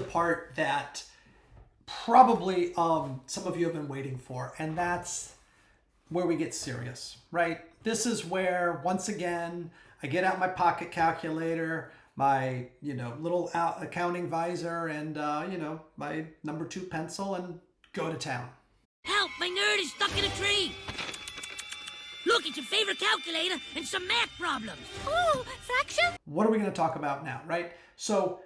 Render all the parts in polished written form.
the part that probably some of you have been waiting for, and that's where we get serious, right? This is where, once again, I get out my pocket calculator, my, little accounting visor, and, my number 2 pencil, and go to town. Help, my nerd is stuck in a tree. Look, it's your favorite calculator and some math problems. Oh, fraction? What are we going to talk about now, right? So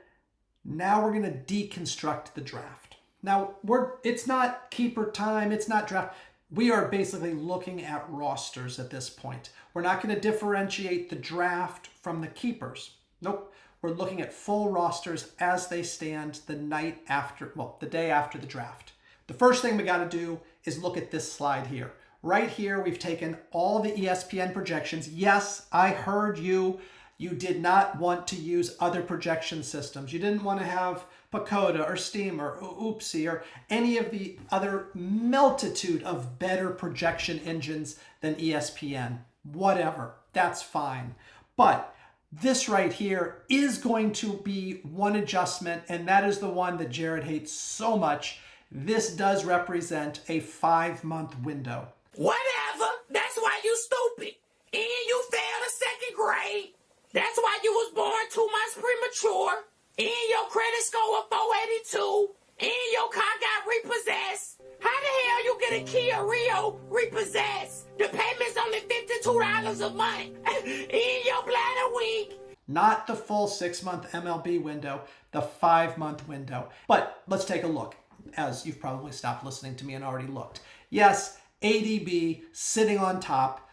now we're going to deconstruct the draft. Now, it's not keeper time, it's not draft. We are basically looking at rosters at this point. We're not going to differentiate the draft from the keepers. Nope. We're looking at full rosters as they stand the day after the draft. The first thing we got to do is look at this slide here. Right here, we've taken all the ESPN projections. Yes, I heard you. You did not want to use other projection systems. You didn't want to have Pacoda or Steam or Oopsie or any of the other multitude of better projection engines than ESPN. Whatever, that's fine. But this right here is going to be one adjustment, and that is the one that Jared hates so much. This does represent a 5-month window. Whatever. That's why you stupid. And you failed a 2nd grade. That's why you was born 2 months premature. And your credit score of 482. And your car got repossessed. How the hell you get a Kia Rio repossessed? The payment's only $52 a month. And your bladder weak. Not the full 6-month MLB window, the 5-month window. But let's take a look, as you've probably stopped listening to me and already looked. Yes, ADB sitting on top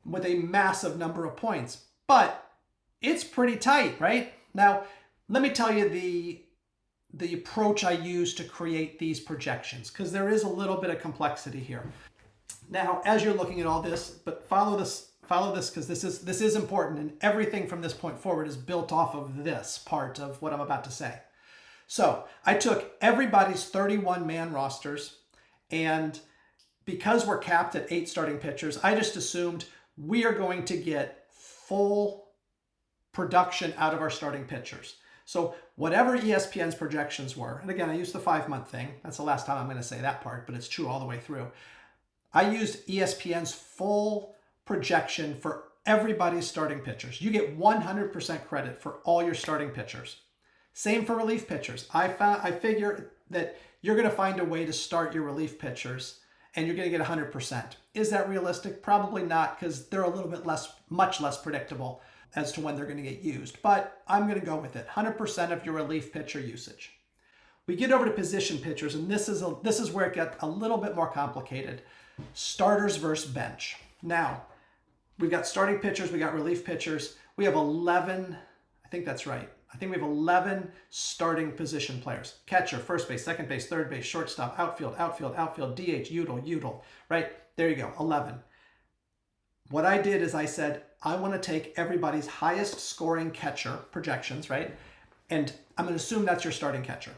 with a massive number of points, but it's pretty tight, right? Now, let me tell you the approach I use to create these projections, because there is a little bit of complexity here. Now, as you're looking at all this, but follow this because this is important, and everything from this point forward is built off of this part of what I'm about to say. So I took everybody's 31-man rosters, and because we're capped at 8 starting pitchers, I just assumed we are going to get full production out of our starting pitchers. So whatever ESPN's projections were, and again, I used the 5-month thing. That's the last time I'm going to say that part, but it's true all the way through. I used ESPN's full projection for everybody's starting pitchers. You get 100% credit for all your starting pitchers. Same for relief pitchers. I figure that you're going to find a way to start your relief pitchers and you're going to get 100%. Is that realistic? Probably not, because they're a little bit much less predictable as to when they're going to get used. But I'm going to go with it. 100% of your relief pitcher usage. We get over to position pitchers, and this is where it gets a little bit more complicated. Starters versus bench. Now, we've got starting pitchers, we got relief pitchers. We have 11, I think that's right. I think we have 11 starting position players. Catcher, first base, second base, third base, shortstop, outfield, DH, util, right? There you go, 11. What I did is I said, I want to take everybody's highest scoring catcher projections, right? And I'm going to assume that's your starting catcher.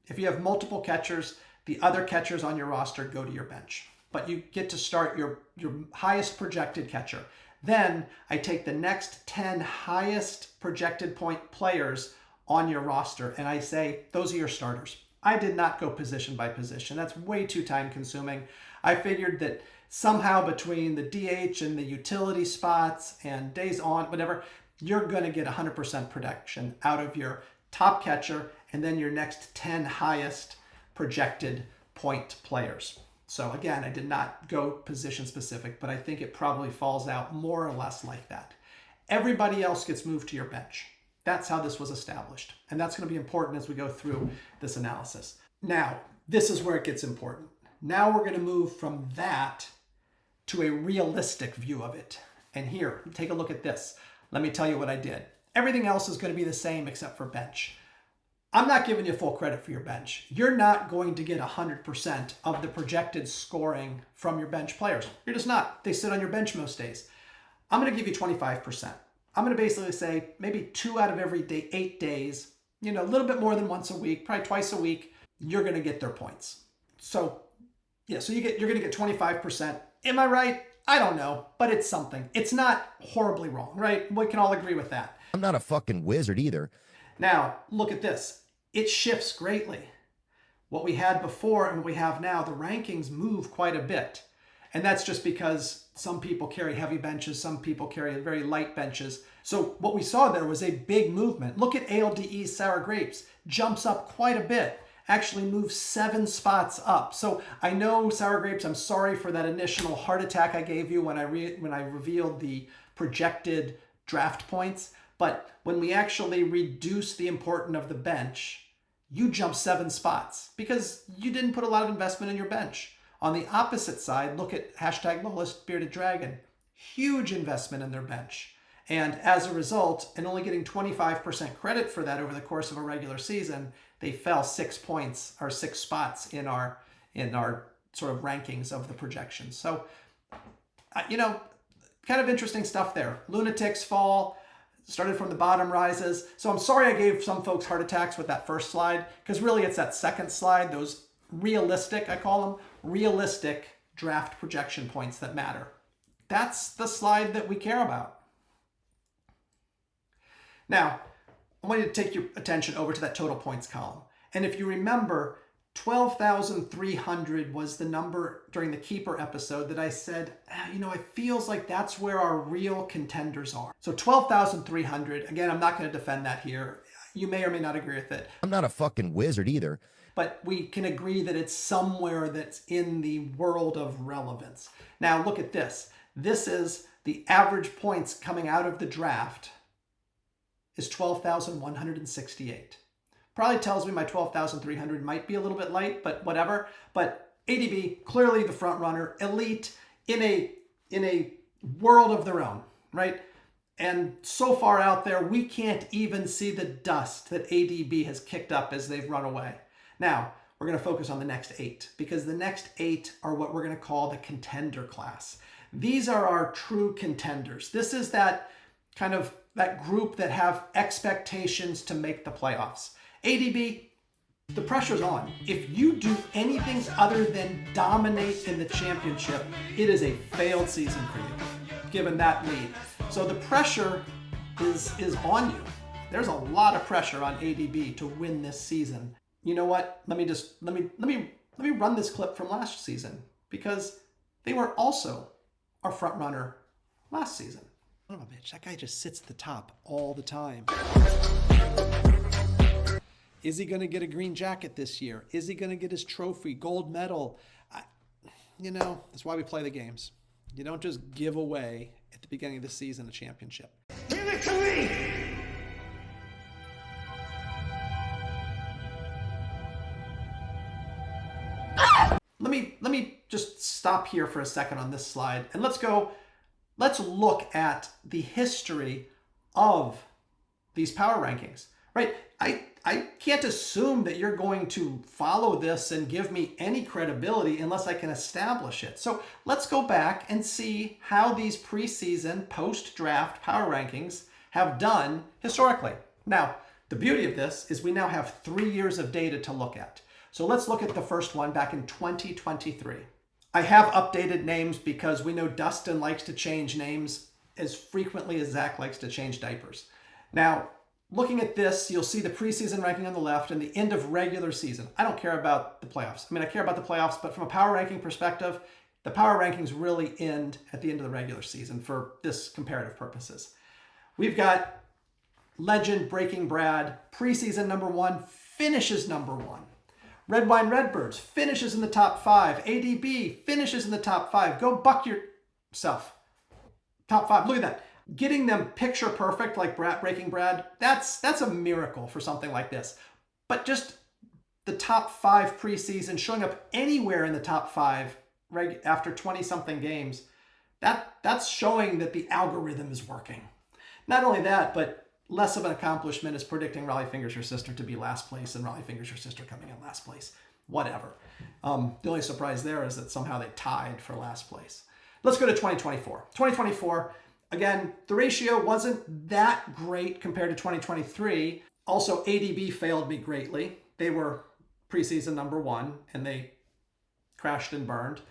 If you have multiple catchers, the other catchers on your roster go to your bench. But you get to start your highest projected catcher. Then I take the next 10 highest projected point players on your roster and I say, those are your starters. I did not go position by position. That's way too time consuming. I figured that somehow between the DH and the utility spots and days on, whatever, you're going to get 100% production out of your top catcher and then your next 10 highest projected point players. So again, I did not go position specific, but I think it probably falls out more or less like that. Everybody else gets moved to your bench. That's how this was established. And that's going to be important as we go through this analysis. Now, this is where it gets important. Now we're going to move from that to a realistic view of it. And here, take a look at this. Let me tell you what I did. Everything else is going to be the same except for bench. I'm not giving you full credit for your bench. You're not going to get 100% of the projected scoring from your bench players. You're just not. They sit on your bench most days. I'm going to give you 25%. I'm going to basically say maybe 2 out of every 8 days, a little bit more than once a week, probably twice a week, you're going to get their points. So, yeah, so you're going to get 25%. Am I right? I don't know, but it's something. It's not horribly wrong, right? We can all agree with that. I'm not a fucking wizard either. Now, look at this. it shifts greatly. What we had before and what we have now, the rankings move quite a bit. And that's just because some people carry heavy benches, some people carry very light benches. So what we saw there was a big movement. Look at ALDE's Sour Grapes, jumps up quite a bit, actually moves 7 spots up. So I know Sour Grapes, I'm sorry for that initial heart attack I gave you when I revealed the projected draft points. But when we actually reduce the importance of the bench, you jump 7 spots because you didn't put a lot of investment in your bench. On the opposite side, look at hashtag Lawless Bearded Dragon. Huge investment in their bench. And as a result, and only getting 25% credit for that over the course of a regular season, they fell 6 points or 6 spots in our sort of rankings of the projections. So, kind of interesting stuff there. Lunatics fall, started from the bottom, rises. So I'm sorry I gave some folks heart attacks with that first slide, because really it's that second slide, those realistic, I call them, realistic draft projection points that matter. That's the slide that we care about. Now, I want you to take your attention over to that total points column. And if you remember, 12,300 was the number during the keeper episode that I said, it feels like that's where our real contenders are. So 12,300, again, I'm not going to defend that here. You may or may not agree with it. I'm not a fucking wizard either. But we can agree that it's somewhere that's in the world of relevance. Now look at this. This is the average points coming out of the draft is 12,168. Probably tells me my 12,300 might be a little bit light, but whatever. But ADB, clearly the front runner, elite in a world of their own, right? And so far out there, we can't even see the dust that ADB has kicked up as they've run away. Now, we're going to focus on the next 8, because the next 8 are what we're going to call the contender class. These are our true contenders. This is that kind of that group that have expectations to make the playoffs. ADB, the pressure's on. If you do anything other than dominate in the championship, it is a failed season for you, given that lead. So the pressure is on you. There's a lot of pressure on ADB to win this season. You know what? Let me run this clip from last season, because they were also our front runner last season. Oh, bitch, that guy just sits at the top all the time. Is he going to get a green jacket this year? Is he going to get his trophy, gold medal? That's why we play the games. You don't just give away at the beginning of the season a championship. Give it to me! Let me just stop here for a second on this slide, and let's look at the history of these power rankings, right? I can't assume that you're going to follow this and give me any credibility unless I can establish it. So let's go back and see how these preseason post-draft power rankings have done historically. Now, the beauty of this is we now have 3 years of data to look at. So let's look at the first one back in 2023. I have updated names because we know Dustin likes to change names as frequently as Zach likes to change diapers. Now, looking at this, you'll see the preseason ranking on the left and the end of regular season. I don't care about the playoffs. I care about the playoffs, but from a power ranking perspective, the power rankings really end at the end of the regular season for this comparative purposes. We've got legend Breaking Brad, preseason number 1, finishes number 1. Red Wine Redbirds finishes in the top 5. ADB finishes in the top 5. Go buck yourself. Top 5. Look at that. Getting them picture perfect like Breaking Brad, that's a miracle for something like this. But just the top 5 preseason, showing up anywhere in the top 5 after 20-something games, that's showing that the algorithm is working. Not only that, but less of an accomplishment is predicting Raleigh Fingers Your Sister to be last place and Raleigh Fingers Your Sister coming in last place. Whatever. The only surprise there is that somehow they tied for last place. Let's go to 2024. 2024, again, the ratio wasn't that great compared to 2023. Also, ADB failed me greatly. They were preseason number 1 and they crashed and burned.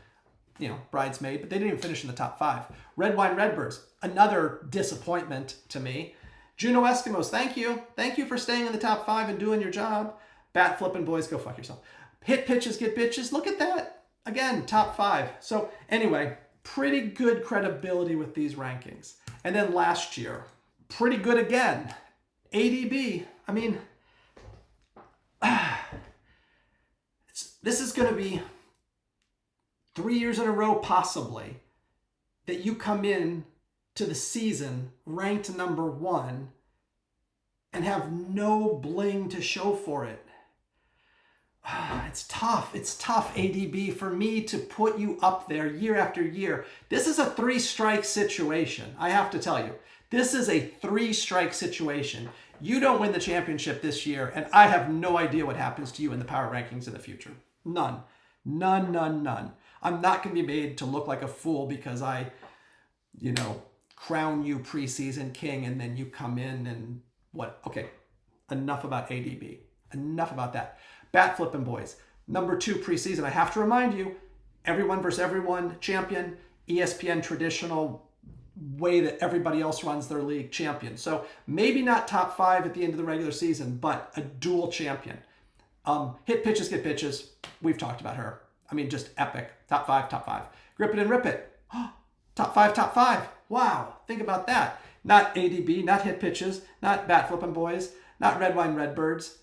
Bridesmaid, but they didn't even finish in the top 5. Red Wine Redbirds, another disappointment to me. Juneau Eskimos, thank you. Thank you for staying in the top 5 and doing your job. Bat flipping boys, go fuck yourself. Hit pitches, get bitches. Look at that. Again, top 5. So anyway, pretty good credibility with these rankings. And then last year, pretty good again. ADB. I mean, this is going to be 3 years in a row, possibly, that you come in to the season ranked number 1 and have no bling to show for it. It's tough. It's tough, ADB, for me to put you up there year after year. This is a 3-strike situation. I have to tell you, this is a 3-strike situation. You don't win the championship this year, and I have no idea what happens to you in the power rankings in the future. None. None, none, none. I'm not going to be made to look like a fool because I, crown you preseason king and then you come in and what? Okay, enough about ADB. Enough about that. Bat flipping boys. Number 2 preseason. I have to remind you, everyone versus everyone champion, ESPN traditional way that everybody else runs their league champion. So maybe not top 5 at the end of the regular season, but a dual champion. Hit pitches, get pitches. We've talked about her. I mean, just epic. Top 5, top 5. Grip it and rip it. Top 5, top 5. Wow. Think about that. Not ADB, not hit pitches, not bat flipping boys, not red wine redbirds.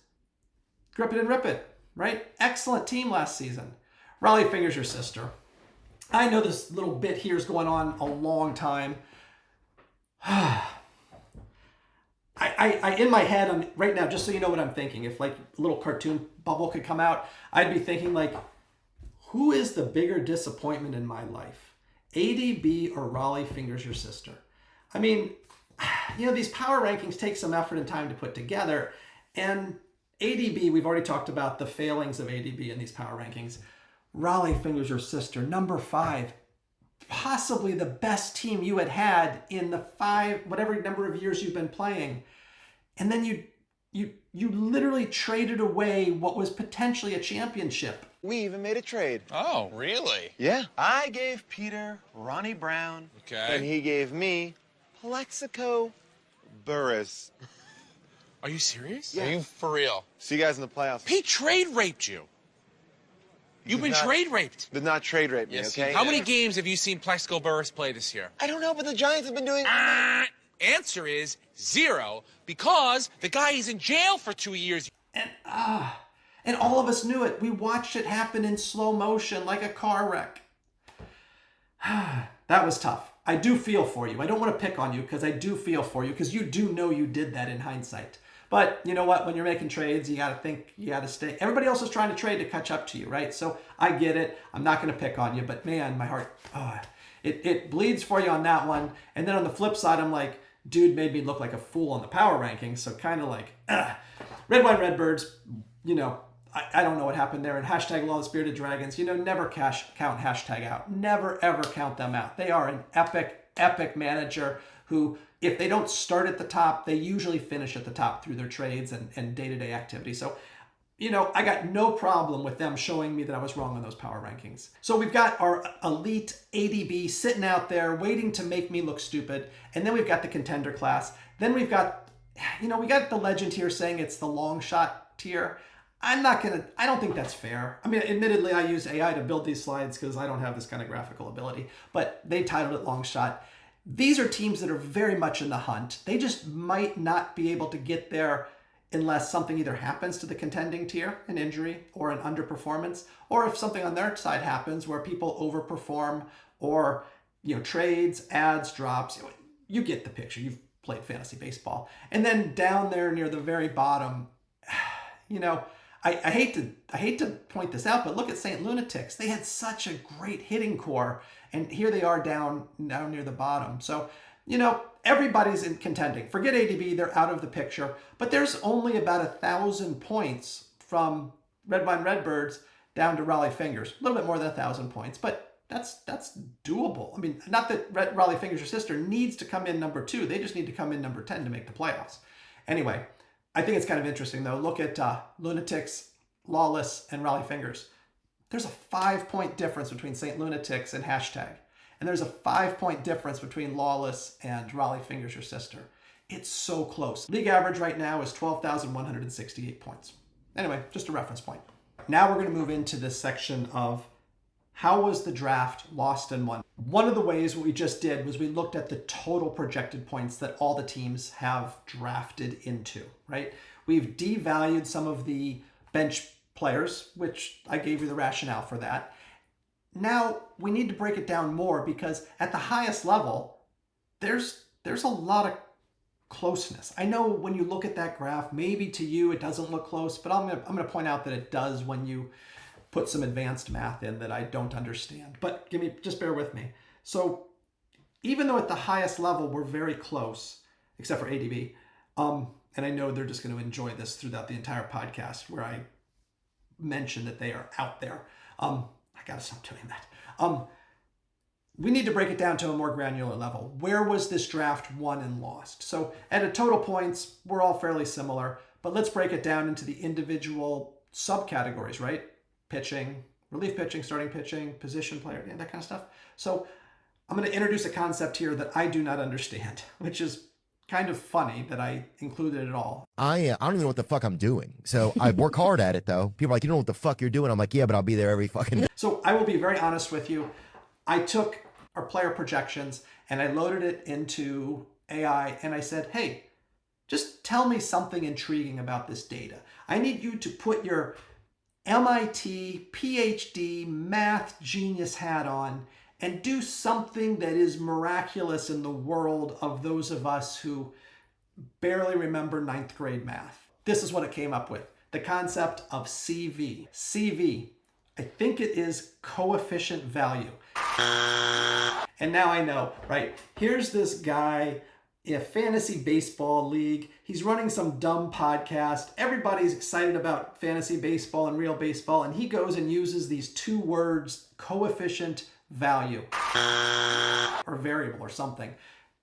Grip it and rip it, right? Excellent team last season. Raleigh Fingers, your sister. I know this little bit here is going on a long time. I in my head, right now, just so you know what I'm thinking, if like a little cartoon bubble could come out, I'd be thinking like, who is the bigger disappointment in my life? ADB or Raleigh Fingers, your sister? I mean, these power rankings take some effort and time to put together. And ADB, we've already talked about the failings of ADB in these power rankings. Raleigh Fingers, your sister, number 5, possibly the best team you had in the 5, whatever number of years you've been playing. And then you literally traded away what was potentially a championship. We even made a trade. Oh, really? Yeah. I gave Peter Ronnie Brown. Okay. And he gave me Plexico Burris. Are you serious? Yeah. Are you for real? See you guys in the playoffs. He trade raped you. You've been trade raped. Did not trade rape me, Yes, okay? How many games have you seen Plexico Burris play this year? I don't know, but the Giants have been doing... Answer is 0, because the guy is in jail for 2 years. And all of us knew it. We watched it happen in slow motion like a car wreck. That was tough. I do feel for you. I don't want to pick on you because I do feel for you because you do know you did that in hindsight. But you know what? When you're making trades, you got to think, you got to stay. Everybody else is trying to trade to catch up to you, right? So I get it. I'm not going to pick on you, but man, my heart, it bleeds for you on that one. And then on the flip side, I'm like, dude made me look like a fool on the power rankings. So kind of like, Red Wine Redbirds, I don't know what happened there. And hashtag Lawless Bearded Dragons, never count hashtag out. Never, ever count them out. They are an epic, epic manager who, if they don't start at the top, they usually finish at the top through their trades and day-to-day activity. So, I got no problem with them showing me that I was wrong on those power rankings. So we've got our elite ADB sitting out there waiting to make me look stupid. And then we've got the contender class. Then we've got, we got the legend here saying it's the long shot tier. I don't think that's fair. I mean, admittedly, I use AI to build these slides because I don't have this kind of graphical ability, but they titled it long shot. These are teams that are very much in the hunt. They just might not be able to get there unless something either happens to the contending tier, an injury or an underperformance, or if something on their side happens where people overperform or, trades, ads, drops. You get the picture. You've played fantasy baseball. And then down there near the very bottom, I hate to point this out, but look at St. Lunatics. They had such a great hitting core, and here they are down near the bottom. So, everybody's in contending. Forget ADB, they're out of the picture. But there's only about 1,000 points from Red Wine Redbirds down to Raleigh Fingers. A little bit more than 1,000 points, but that's doable. I mean, not that Raleigh Fingers, your sister, needs to come in number 2. They just need to come in number 10 to make the playoffs. Anyway, I think it's kind of interesting, though. Look at Lunatics, Lawless, and Raleigh Fingers. There's a 5-point difference between St. Lunatics and hashtag. And there's a 5-point difference between Lawless and Raleigh Fingers, your sister. It's so close. League average right now is 12,168 points. Anyway, just a reference point. Now we're going to move into this section of how was the draft lost and won. One of the ways what we just did was we looked at the total projected points that all the teams have drafted into, right? We've devalued some of the bench players, which I gave you the rationale for that. Now we need to break it down more because at the highest level, there's a lot of closeness. I know when you look at that graph, maybe to you it doesn't look close, but I'm gonna point out that it does when you put some advanced math in that I don't understand. But just bear with me. So even though at the highest level we're very close, except for ADB, and I know they're just going to enjoy this throughout the entire podcast where I mention that they are out there. I gotta stop doing that. We need to break it down to a more granular level. Where was this draft won and lost? So at a total points, we're all fairly similar, but let's break it down into the individual subcategories, right? Pitching, relief pitching, starting pitching, position player, that kind of stuff. So I'm going to introduce a concept here that I do not understand, which is kind of funny that I included it all. I don't even know what the fuck I'm doing. So I work hard at it though. People are like, you don't know what the fuck you're doing. I'm like, yeah, but I'll be there every fucking day. So I will be very honest with you. I took our player projections and I loaded it into AI and I said, hey, just tell me something intriguing about this data. I need you to put your MIT, PhD, math genius hat on and do something that is miraculous in the world of those of us who barely remember 9th grade math. This is what it came up with. The concept of CV. CV, I think it is coefficient value. And now I know, right? Here's this guy in a fantasy baseball league. He's running some dumb podcast. Everybody's excited about fantasy baseball and real baseball. And he goes and uses these two words, coefficient value or variable or something.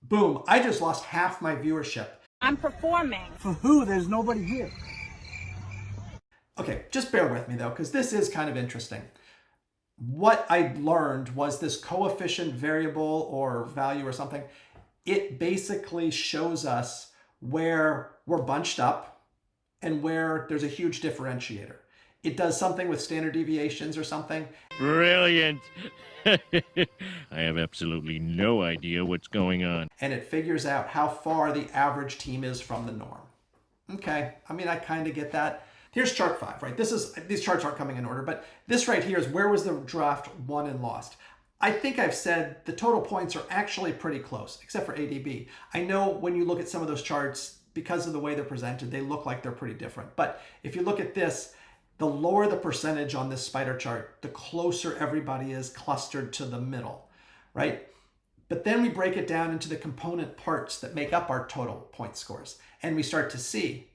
Boom, I just lost half my viewership. I'm performing. For who? There's nobody here. Okay, just bear with me though, because this is kind of interesting. What I learned was this coefficient variable or value or something. It basically shows us where we're bunched up and where there's a huge differentiator. It does something with standard deviations or something. Brilliant. I have absolutely no idea what's going on. And it figures out how far the average team is from the norm. Okay, I mean, I kind of get that. Here's chart 5, right? These charts aren't coming in order, but this right here is where was the draft won and lost. I think I've said the total points are actually pretty close, except for ADB. I know when you look at some of those charts, because of the way they're presented, they look like they're pretty different. But if you look at this, the lower the percentage on this spider chart, the closer everybody is clustered to the middle, right? But then we break it down into the component parts that make up our total point scores. And we start to see,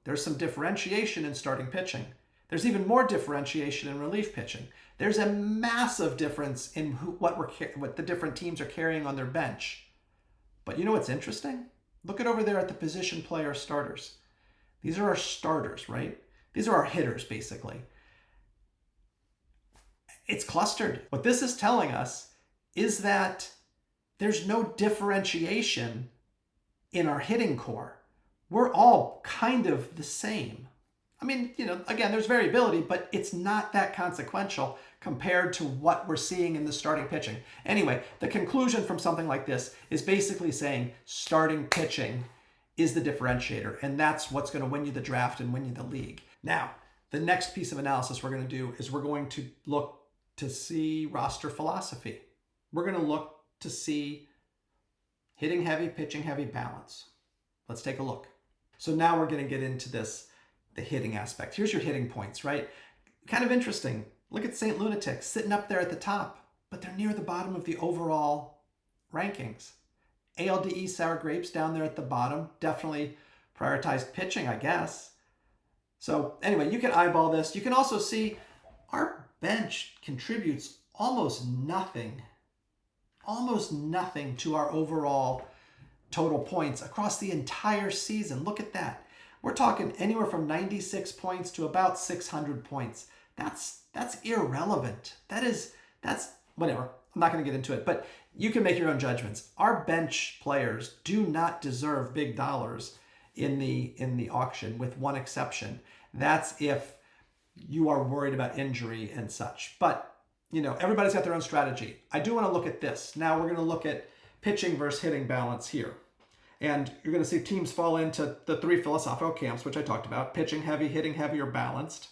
there's some differentiation in starting pitching. There's even more differentiation in relief pitching. There's a massive difference in what the different teams are carrying on their bench. But you know what's interesting? Look over there at the position player starters. These are our starters, right? These are our hitters, basically. It's clustered. What this is telling us is that there's no differentiation in our hitting core. We're all kind of the same. I mean, again, there's variability, but it's not that consequential compared to what we're seeing in the starting pitching. Anyway, the conclusion from something like this is basically saying starting pitching is the differentiator, and that's what's going to win you the draft and win you the league. Now, the next piece of analysis we're going to do is we're going to look to see roster philosophy. We're going to look to see hitting heavy, pitching heavy balance. Let's take a look. So now we're going to get into this, the hitting aspect. Here's your hitting points, right? Kind of interesting. Look at St. Lunatics sitting up there at the top, but they're near the bottom of the overall rankings. ALDE Sour Grapes down there at the bottom, definitely prioritized pitching, I guess. So anyway, you can eyeball this. You can also see our bench contributes almost nothing to our overall total points across the entire season. Look at that. We're talking anywhere from 96 points to about 600 points. That's irrelevant. That's whatever. I'm not going to get into it, but you can make your own judgments. Our bench players do not deserve big dollars in the auction, with one exception. That's if you are worried about injury and such. But, everybody's got their own strategy. I do want to look at this. Now we're going to look at pitching versus hitting balance here. And you're going to see teams fall into the 3 philosophical camps, which I talked about: pitching heavy, hitting heavy, or balanced.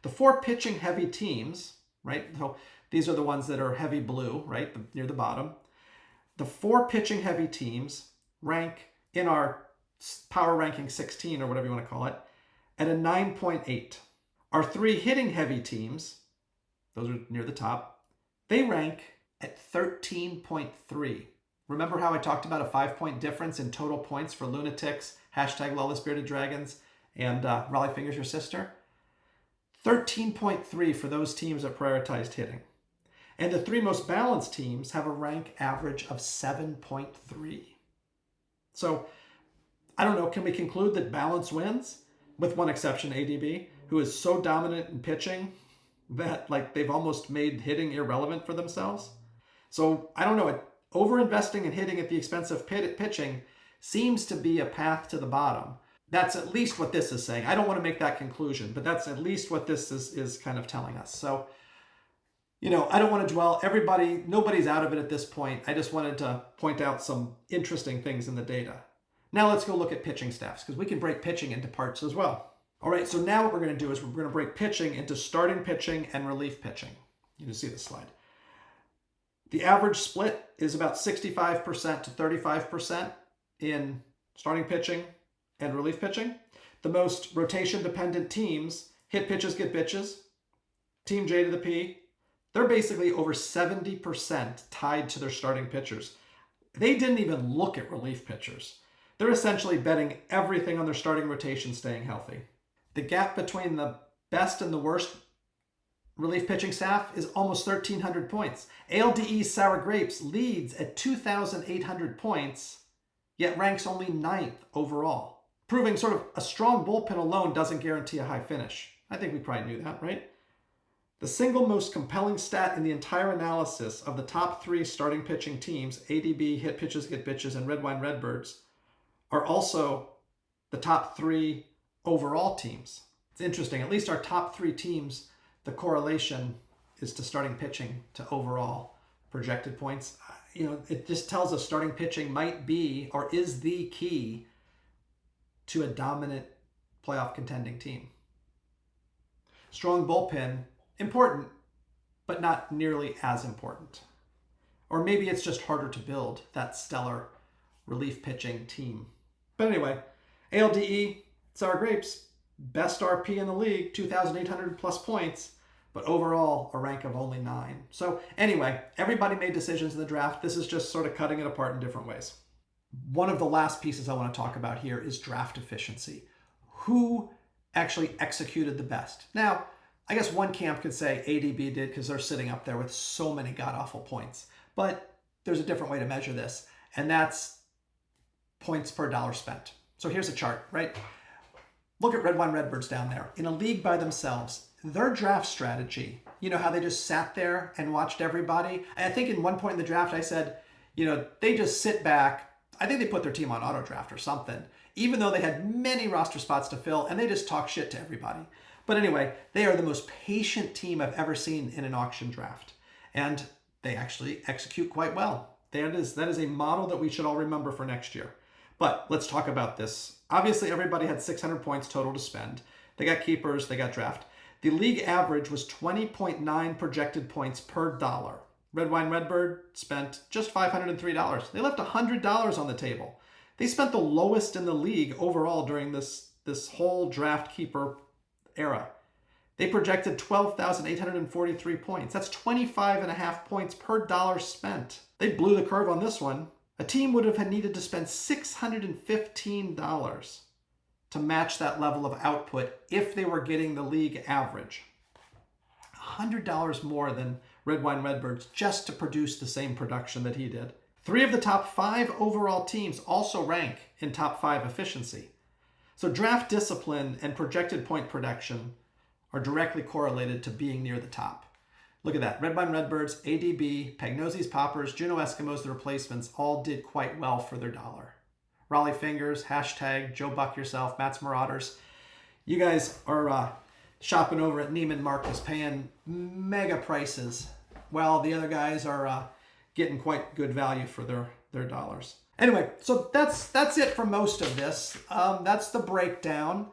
The 4 pitching heavy teams, right? So these are the ones that are heavy blue, right? Near the bottom. The 4 pitching heavy teams rank in our power ranking 16, or whatever you want to call it, at a 9.8. Our 3 hitting heavy teams, those are near the top, they rank at 13.3. Remember how I talked about a 5-point difference in total points for Lunatics, hashtag Lawless Bearded Dragons, and Raleigh Fingers Your Sister? 13.3 for those teams that prioritized hitting. And the 3 most balanced teams have a rank average of 7.3. So, I don't know, can we conclude that balance wins? With one exception, ADB, who is so dominant in pitching that they've almost made hitting irrelevant for themselves. So, I don't know, over-investing in hitting at the expense of pitching seems to be a path to the bottom. That's at least what this is saying. I don't want to make that conclusion, but that's at least what this is kind of telling us. So, I don't want to dwell. Nobody's out of it at this point. I just wanted to point out some interesting things in the data. Now let's go look at pitching staffs, because we can break pitching into parts as well. All right, so now what we're going to do is we're going to break pitching into starting pitching and relief pitching. You can see this slide. The average split is about 65% to 35% in starting pitching and relief pitching. The most rotation-dependent teams, hit pitches, get bitches, Team J to the P, they're basically over 70% tied to their starting pitchers. They didn't even look at relief pitchers. They're essentially betting everything on their starting rotation staying healthy. The gap between the best and the worst relief pitching staff is almost 1,300 points. ALDE Sour Grapes leads at 2,800 points, yet ranks only 9th overall, proving sort of a strong bullpen alone doesn't guarantee a high finish. I think we probably knew that, right? The single most compelling stat in the entire analysis of the top 3 starting pitching teams, ADB, Hit Pitches, Get Bitches, and Red Wine Redbirds, are also the top 3 overall teams. It's interesting. At least our top 3 teams, the correlation is to starting pitching to overall projected points. It just tells us starting pitching might be or is the key to a dominant playoff contending team. Strong bullpen, important, but not nearly as important. Or maybe it's just harder to build that stellar relief pitching team. But anyway, ALDE, Sour Grapes, best RP in the league, 2,800 plus points, but overall a rank of only 9. So anyway, everybody made decisions in the draft. This is just sort of cutting it apart in different ways. One of the last pieces I want to talk about here is draft efficiency. Who actually executed the best? Now, I guess one camp could say ADB did because they're sitting up there with so many god-awful points. But there's a different way to measure this, and that's points per dollar spent. So here's a chart, right? Look at Red Wine Redbirds down there. In a league by themselves, their draft strategy, how they just sat there and watched everybody. I think in one point in the draft I said, they just sit back. I think they put their team on auto draft or something, even though they had many roster spots to fill, and they just talk shit to everybody. But anyway, they are the most patient team I've ever seen in an auction draft. And they actually execute quite well. That is a model that we should all remember for next year. But let's talk about this. Obviously, everybody had 600 points total to spend. They got keepers, they got draft. The league average was 20.9 projected points per dollar. Red Wine Redbird spent just $503. They left $100 on the table. They spent the lowest in the league overall during this whole draft keeper era. They projected 12,843 points. That's 25.5 points per dollar spent. They blew the curve on this one. A team would have needed to spend $615 to match that level of output if they were getting the league average. $100 more than Red Wine Redbirds just to produce the same production that he did. 3 of the top 5 overall teams also rank in top 5 efficiency. So draft discipline and projected point production are directly correlated to being near the top. Look at that. Red Wine Redbirds, ADB, Pagnosi's Poppers, Juneau Eskimos, the replacements, all did quite well for their dollar. Raleigh Fingers, hashtag Joe Buck Yourself, Matt's Marauders. You guys are shopping over at Neiman Marcus paying mega prices, while the other guys are getting quite good value for their dollars. Anyway, so that's it for most of this. That's the breakdown.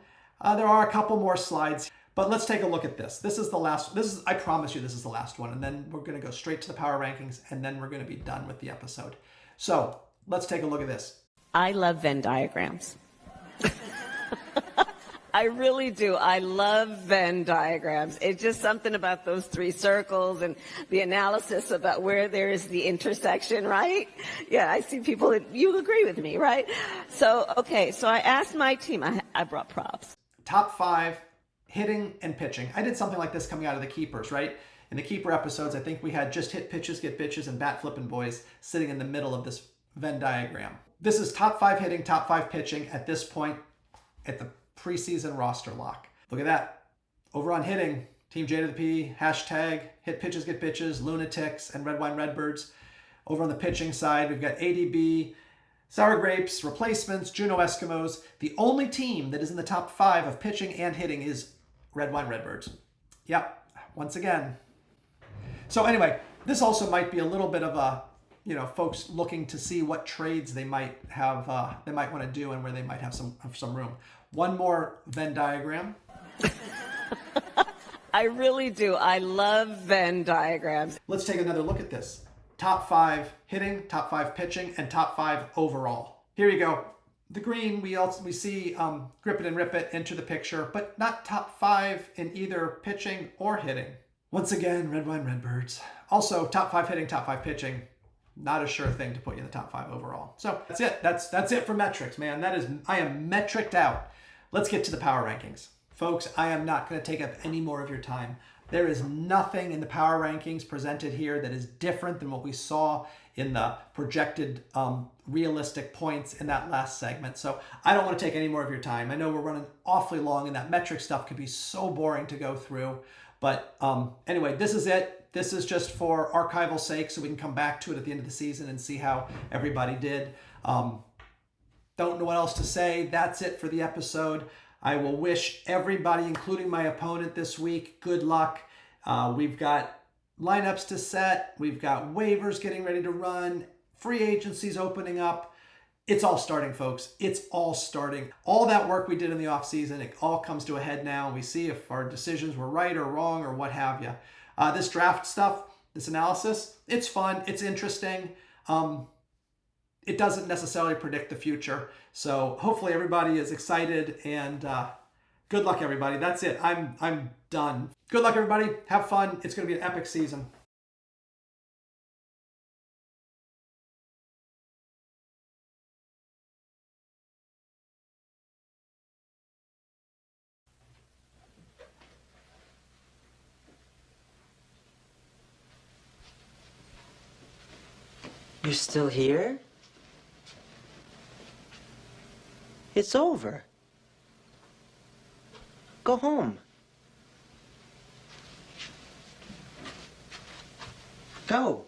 There are a couple more slides, but let's take a look at this. This is the last. I promise you, this is the last one, and then we're going to go straight to the power rankings, and then we're going to be done with the episode. So let's take a look at this. I love Venn diagrams. I really do. I love Venn diagrams. It's just something about those three circles and the analysis about where there is the intersection, right? Yeah, I see people that you agree with me, right? So, okay, so I asked my team, I brought props. Top 5 hitting and pitching. I did something like this coming out of the keepers, right? In the keeper episodes, I think we had just hit pitches, get bitches, and bat flipping boys sitting in the middle of this Venn diagram. This is top 5 hitting, top 5 pitching at this point at the preseason roster lock. Look at that. Over on hitting, Team J to the P, hashtag hit pitches, get bitches, lunatics, and red wine redbirds. Over on the pitching side, we've got ADB, sour grapes, replacements, Juneau Eskimos. The only team that is in the top 5 of pitching and hitting is red wine redbirds. Yep, once again. So anyway, this also might be a little bit of a, folks looking to see what trades they might have, they might want to do and where they might have some room. One more Venn diagram. I really do. I love Venn diagrams. Let's take another look at this. Top 5 hitting, top 5 pitching, and top 5 overall. Here you go. The green, we see grip it and rip it enter the picture, but not top 5 in either pitching or hitting. Once again, red wine redbirds. Also, top 5 hitting, top 5 pitching. Not a sure thing to put you in the top 5 overall. So that's it. That's it for metrics, man. I am metriced out. Let's get to the power rankings. Folks, I am not going to take up any more of your time. There is nothing in the power rankings presented here that is different than what we saw in the projected realistic points in that last segment. So I don't want to take any more of your time. I know we're running awfully long and that metric stuff could be so boring to go through. But anyway, this is it. This is just for archival sake so we can come back to it at the end of the season and see how everybody did. Don't know what else to say. That's it for the episode. I will wish everybody, including my opponent this week, good luck. We've got lineups to set. We've got waivers getting ready to run. Free agencies opening up. It's all starting, folks. It's all starting. All that work we did in the offseason, it all comes to a head now. We see if our decisions were right or wrong or what have you. This draft stuff, this analysis, it's fun. It's interesting. It doesn't necessarily predict the future. So hopefully everybody is excited and good luck, everybody. That's it. I'm done. Good luck, everybody. Have fun. It's going to be an epic season. You're still here? It's over. Go home. Go.